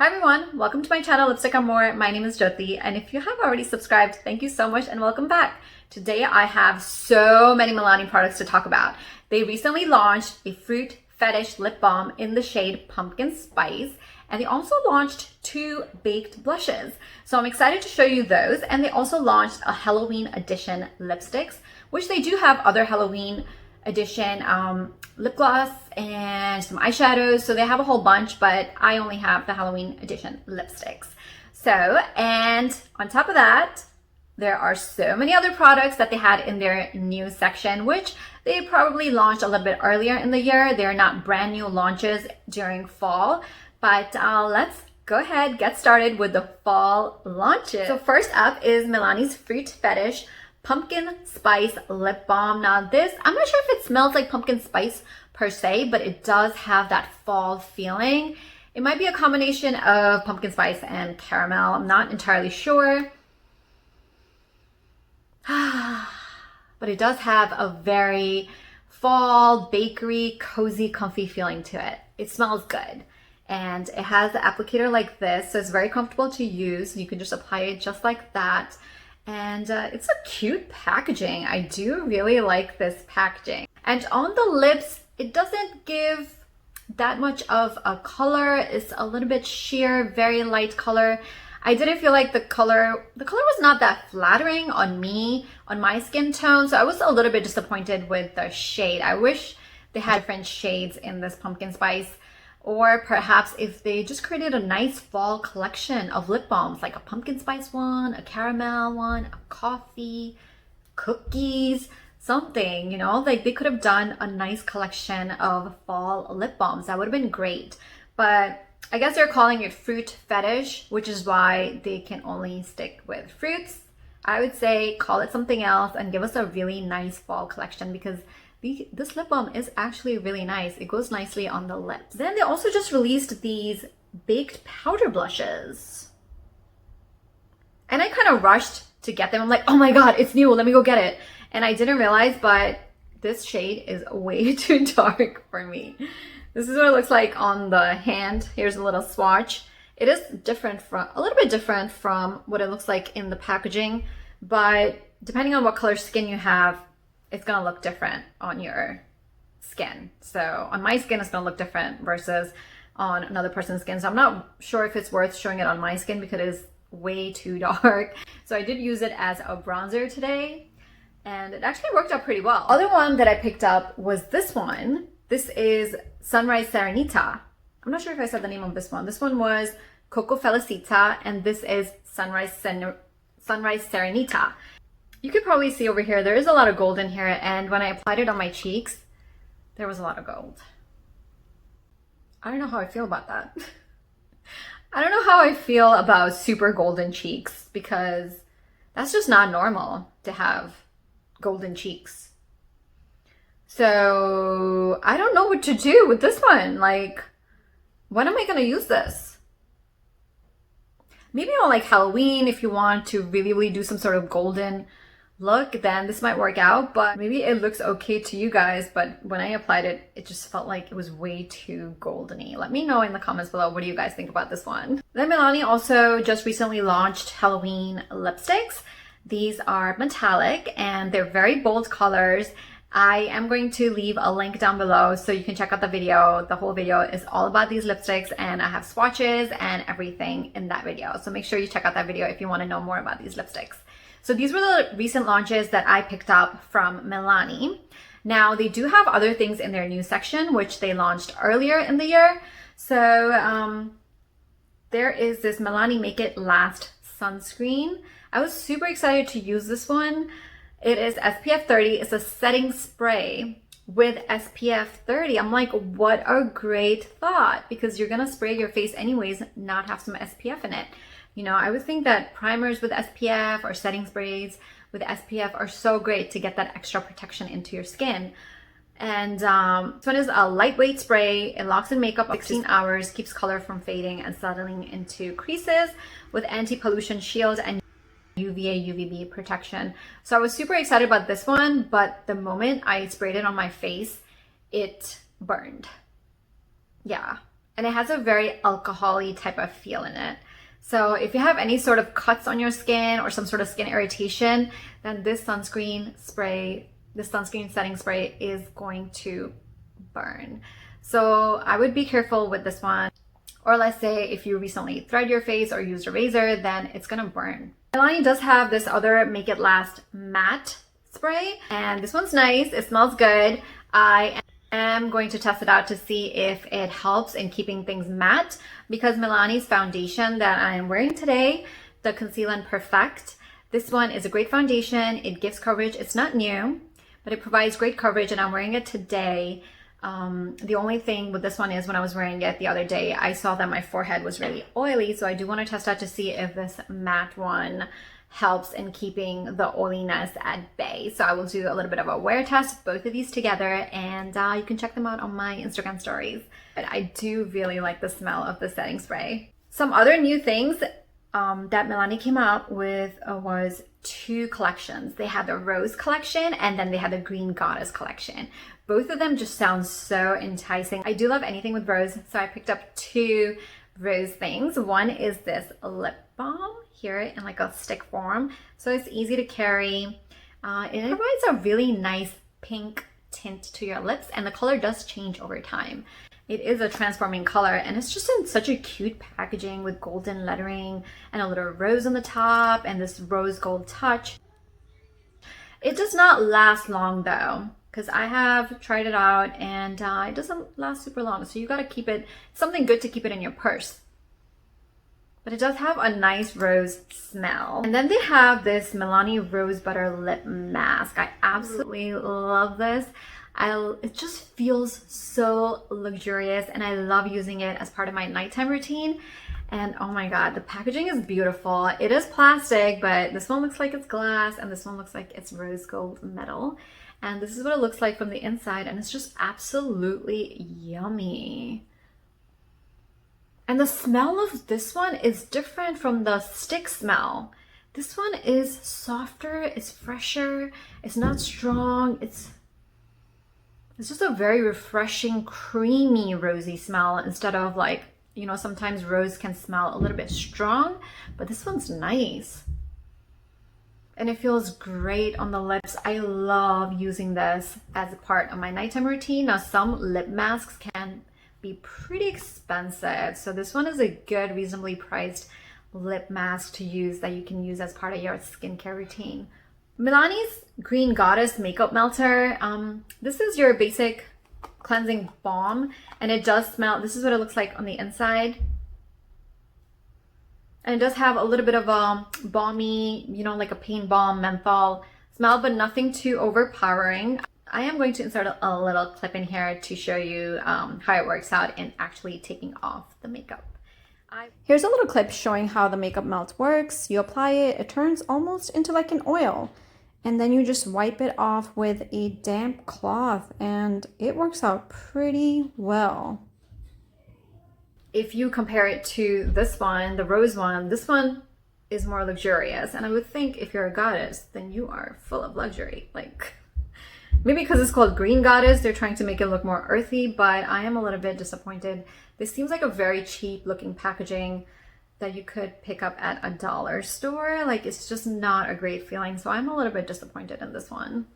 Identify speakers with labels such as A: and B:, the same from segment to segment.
A: Hi everyone, welcome to my channel Lipstick Amore. My name is Jyoti, and if you have already subscribed, thank you so much and welcome back. Today I have so many Milani products to talk about. They recently launched a Fruit Fetish lip balm in the shade Pumpkin Spice, and they also launched 2 baked blushes. So I'm excited to show you those, and they also launched a Halloween edition lipsticks, which they do have other Halloween edition lip gloss and some eyeshadows, so they have a whole bunch, but I only have the Halloween edition lipsticks. So, and on top of that, there are so many other products that they had in their new section, which they probably launched a little bit earlier in the year. They're not brand new launches during fall, but let's go ahead, get started with the fall launches. So first up is Milani's Fruit Fetish Pumpkin Spice Lip Balm. Now this, I'm not sure if it smells like pumpkin spice per se, but it does have that fall feeling. It might be a combination of pumpkin spice and caramel. I'm not entirely sure. But it does have a very fall, bakery, cozy, comfy feeling to it. It smells good. And it has the applicator like this, so it's very comfortable to use. You can just apply it just like that. And it's a cute packaging. I do really like this packaging. And on the lips, it doesn't give that much of a color. It's a little bit sheer, very light color. I didn't feel like the color was not that flattering on me, on my skin tone. So I was a little bit disappointed with the shade. I wish they had different shades in this pumpkin spice. Or perhaps if they just created a nice fall collection of lip balms, like a pumpkin spice one, a caramel one, a coffee, cookies, something, you know, like they could have done a nice collection of fall lip balms. That would have been great. But I guess they're calling it Fruit Fetish, which is why they can only stick with fruits. I would say call it something else and give us a really nice fall collection, because this lip balm is actually really nice. It goes nicely on the lips. Then they also just released these baked powder blushes. And I kind of rushed to get them. I'm like, oh my God, it's new. Let me go get it. And I didn't realize, but this shade is way too dark for me. This is what it looks like on the hand. Here's a little swatch. It is a little bit different from what it looks like in the packaging, but depending on what color skin you have, it's gonna look different on your skin. So on my skin, it's gonna look different versus on another person's skin. So I'm not sure if it's worth showing it on my skin because it is way too dark. So I did use it as a bronzer today, and it actually worked out pretty well. Other one that I picked up was this one. This is Sunrise Serenita. I'm not sure if I said the name of this one. This one was Coco Felicita, and this is Sunrise Serenita. You could probably see over here, there is a lot of gold in here, and when I applied it on my cheeks, there was a lot of gold. I don't know how I feel about that. I don't know how I feel about super golden cheeks, because that's just not normal to have golden cheeks. So I don't know what to do with this one. Like, when am I gonna use this? Maybe on like Halloween, if you want to really do some sort of golden look, then this might work out. But maybe it looks okay to you guys, but when I applied it, it just felt like it was way too goldeny. Let me know in the comments below, what do you guys think about this one? Then Milani also just recently launched Halloween lipsticks. These are metallic and they're very bold colors. I am going to leave a link down below so you can check out the video. The whole video is all about these lipsticks, and I have swatches and everything in that video. So make sure you check out that video if you want to know more about these lipsticks. So these were the recent launches that I picked up from Milani. Now they do have other things in their new section, which they launched earlier in the year. So there is this Milani Make It Last sunscreen. I was super excited to use this one. It is SPF 30. It's a setting spray with SPF 30. I'm like, what a great thought, because you're gonna spray your face anyways, not have some SPF in it. You know, I would think that primers with SPF or setting sprays with SPF are so great to get that extra protection into your skin. And this one is a lightweight spray. It locks in makeup up to 16 hours, keeps color from fading and settling into creases with anti-pollution shield and UVA, UVB protection. So I was super excited about this one, but the moment I sprayed it on my face, it burned. Yeah, and it has a very alcohol-y type of feel in it. So if you have any sort of cuts on your skin or some sort of skin irritation, then this sunscreen setting spray is going to burn. So I would be careful with this one. Or let's say if you recently thread your face or used a razor, then it's gonna burn. Milani does have this other Make It Last matte spray, and this one's nice. It smells good. I am going to test it out to see if it helps in keeping things matte, because Milani's foundation that I am wearing today, the Conceal and Perfect, this one is a great foundation. It gives coverage. It's not new, but it provides great coverage, and I'm wearing it today. The only thing with this one is when I was wearing it the other day, I saw that my forehead was really oily. So I do want to test out to see if this matte one helps in keeping the oiliness at bay. So I will do a little bit of a wear test, both of these together, and you can check them out on my Instagram stories. But I do really like the smell of the setting spray. Some other new things that Milani came out with was 2 collections. They had the Rose collection, and then they had the Green Goddess collection. Both of them just sound so enticing. I do love anything with rose, so I picked up 2 rose things. One is this lip balm here in like a stick form, so it's easy to carry. It provides a really nice pink tint to your lips, and the color does change over time. It is a transforming color, and it's just in such a cute packaging with golden lettering and a little rose on the top and this rose gold touch. It does not last long though, because I have tried it out and it doesn't last super long. So you got to keep it, something good to keep it in your purse. But it does have a nice rose smell. And then they have this Milani Rose Butter Lip Mask. I absolutely love this. It just feels so luxurious, and I love using it as part of my nighttime routine. And oh my god, the packaging is beautiful. It is plastic, but this one looks like it's glass, and this one looks like it's rose gold metal. And this is what it looks like from the inside, and it's just absolutely yummy. And the smell of this one is different from the stick smell. This one is softer, it's fresher, it's not strong, it's just a very refreshing, creamy, rosy smell instead of like, you know, sometimes rose can smell a little bit strong, but this one's nice. And it feels great on the lips. I love using this as a part of my nighttime routine. Now, some lip masks can be pretty expensive, so this one is a good, reasonably priced lip mask to use that you can use as part of your skincare routine. Milani's Green Goddess Makeup Melter. This is your basic cleansing balm, and it does smell, this is what it looks like on the inside. And it does have a little bit of a balmy, you know, like a pain balm menthol smell, but nothing too overpowering. I am going to insert a little clip in here to show you how it works out in actually taking off the makeup. Here's a little clip showing how the makeup melt works. You apply it, it turns almost into like an oil, and then you just wipe it off with a damp cloth, and it works out pretty well. If you compare it to this one, the rose one, this one is more luxurious, and I would think if you're a goddess, then you are full of luxury. Like, maybe because it's called Green Goddess, they're trying to make it look more earthy, but I am a little bit disappointed. This seems like a very cheap looking packaging that you could pick up at a dollar store. Like, it's just not a great feeling, so I'm a little bit disappointed in this one.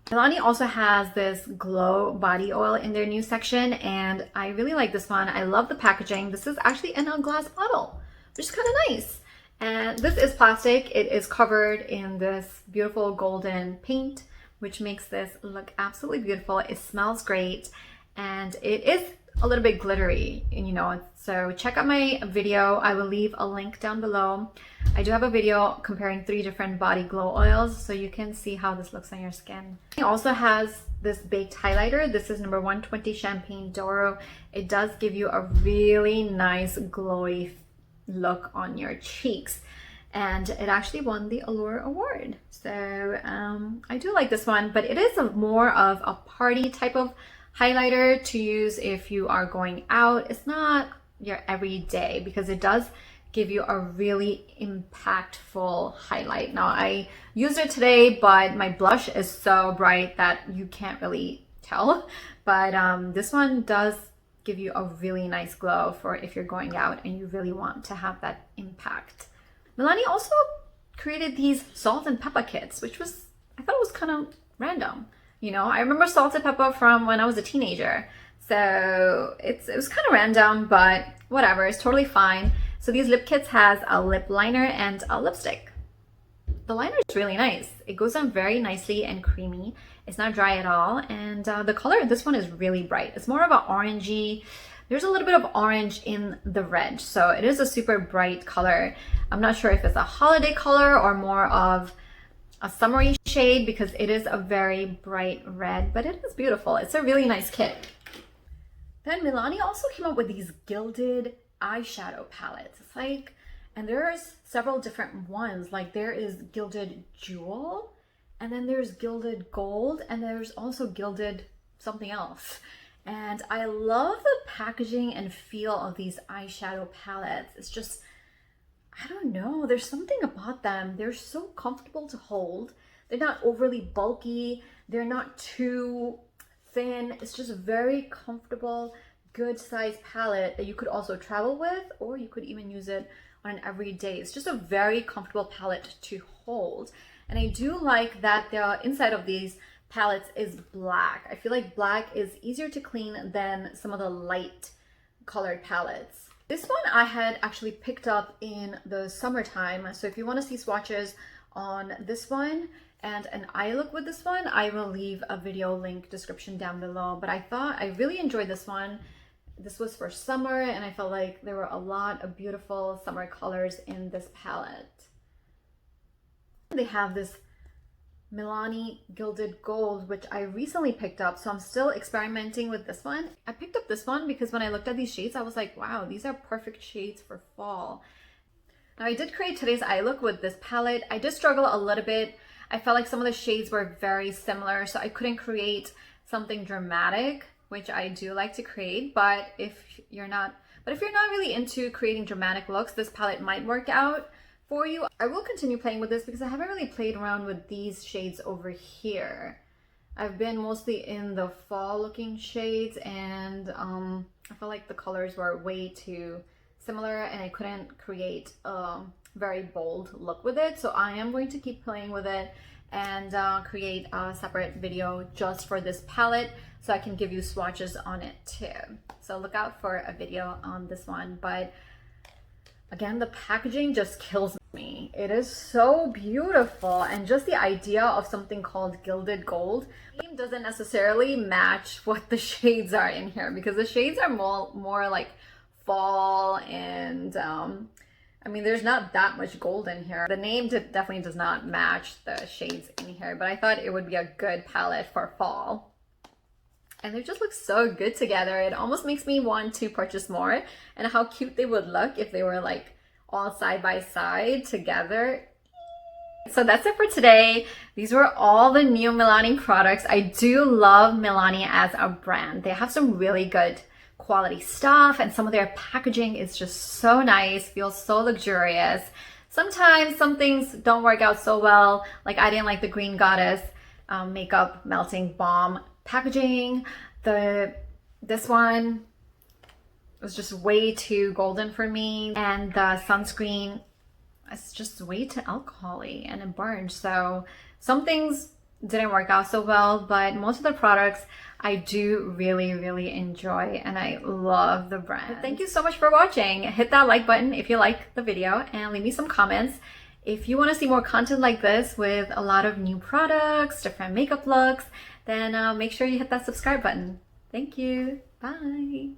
A: Milani also has this Glow body oil in their new section, and I really like this one. I love the packaging. This is actually in a glass bottle, which is kind of nice. And this is plastic. It is covered in this beautiful golden paint, which makes this look absolutely beautiful. It smells great, and it is a little bit glittery, you know, so check out my video. I will leave a link down below. I do have a video comparing 3 different body glow oils, so you can see how this looks on your skin. It also has this baked highlighter. This is number 120 Champagne Doro. It does give you a really nice glowy look on your cheeks, and it actually won the Allure Award. So I do like this one, but it is more of a party type of highlighter to use if you are going out. It's not your everyday, because it does give you a really impactful highlight. Now, I used it today, but my blush is so bright that you can't really tell. But this one does give you a really nice glow for if you're going out and you really want to have that impact. Milani also created these salt and pepper kits, which was, I thought it was kind of random. You know, I remember salt and pepper from when I was a teenager. So it was kind of random, but whatever, it's totally fine. So these lip kits has a lip liner and a lipstick. The liner is really nice. It goes on very nicely and creamy. It's not dry at all. And the color of this one is really bright. It's more of an orangey. There's a little bit of orange in the red. So it is a super bright color. I'm not sure if it's a holiday color or more of a summery shade because it is a very bright red, but it is beautiful. It's a really nice kit. Then Milani also came up with these gilded eyeshadow palettes. It's like, and there's several different ones. Like there is Gilded Jewel, and then there's Gilded Gold, and there's also Gilded something else. And I love the packaging and feel of these eyeshadow palettes. It's just, I don't know, there's something about them. They're so comfortable to hold. They're not overly bulky. They're not too thin. It's just a very comfortable, good size palette that you could also travel with, or you could even use it on an everyday. It's just a very comfortable palette to hold. And I do like that the inside of these palettes is black. I feel like black is easier to clean than some of the light colored palettes. This one I had actually picked up in the summertime. So if you want to see swatches on this one and an eye look with this one, I will leave a video link description down below. But I thought I really enjoyed this one. This was for summer and I felt like there were a lot of beautiful summer colors in this palette. They have this Milani Gilded Gold, which I recently picked up, so I'm still experimenting with this one. I picked up this one because when I looked at these shades, I was like, wow, these are perfect shades for fall. Now I did create today's eye look with this palette. I did struggle a little bit. I felt like some of the shades were very similar, so I couldn't create something dramatic, which I do like to create, but if you're not really into creating dramatic looks, this palette might work out for you. I will continue playing with this because I haven't really played around with these shades over here. I've been mostly in the fall looking shades and I felt like the colors were way too similar and I couldn't create a very bold look with it. So I am going to keep playing with it and create a separate video just for this palette so I can give you swatches on it too. So look out for a video on this one. But again, the packaging just kills me. It is so beautiful, and just the idea of something called Gilded Gold doesn't necessarily match what the shades are in here because the shades are more like fall and I mean, there's not that much gold in here. The name definitely does not match the shades in here, but I thought it would be a good palette for fall. And they just look so good together. It almost makes me want to purchase more, and how cute they would look if they were like all side by side together. So that's it for today. These were all the new Milani products. I do love Milani as a brand. They have some really good quality stuff and some of their packaging is just so nice, feels so luxurious. Sometimes some things don't work out so well, like I didn't like the Green Goddess makeup melting balm packaging. This one was just way too golden for me, and the sunscreen is just way too alcohol-y and it burned. So some things didn't work out so well, but most of the products I do really enjoy and I love the brand. But thank you so much for watching. Hit that like button if you like the video and leave me some comments. If you want to see more content like this with a lot of new products, different makeup looks, then make sure you hit that subscribe button. Thank you. Bye.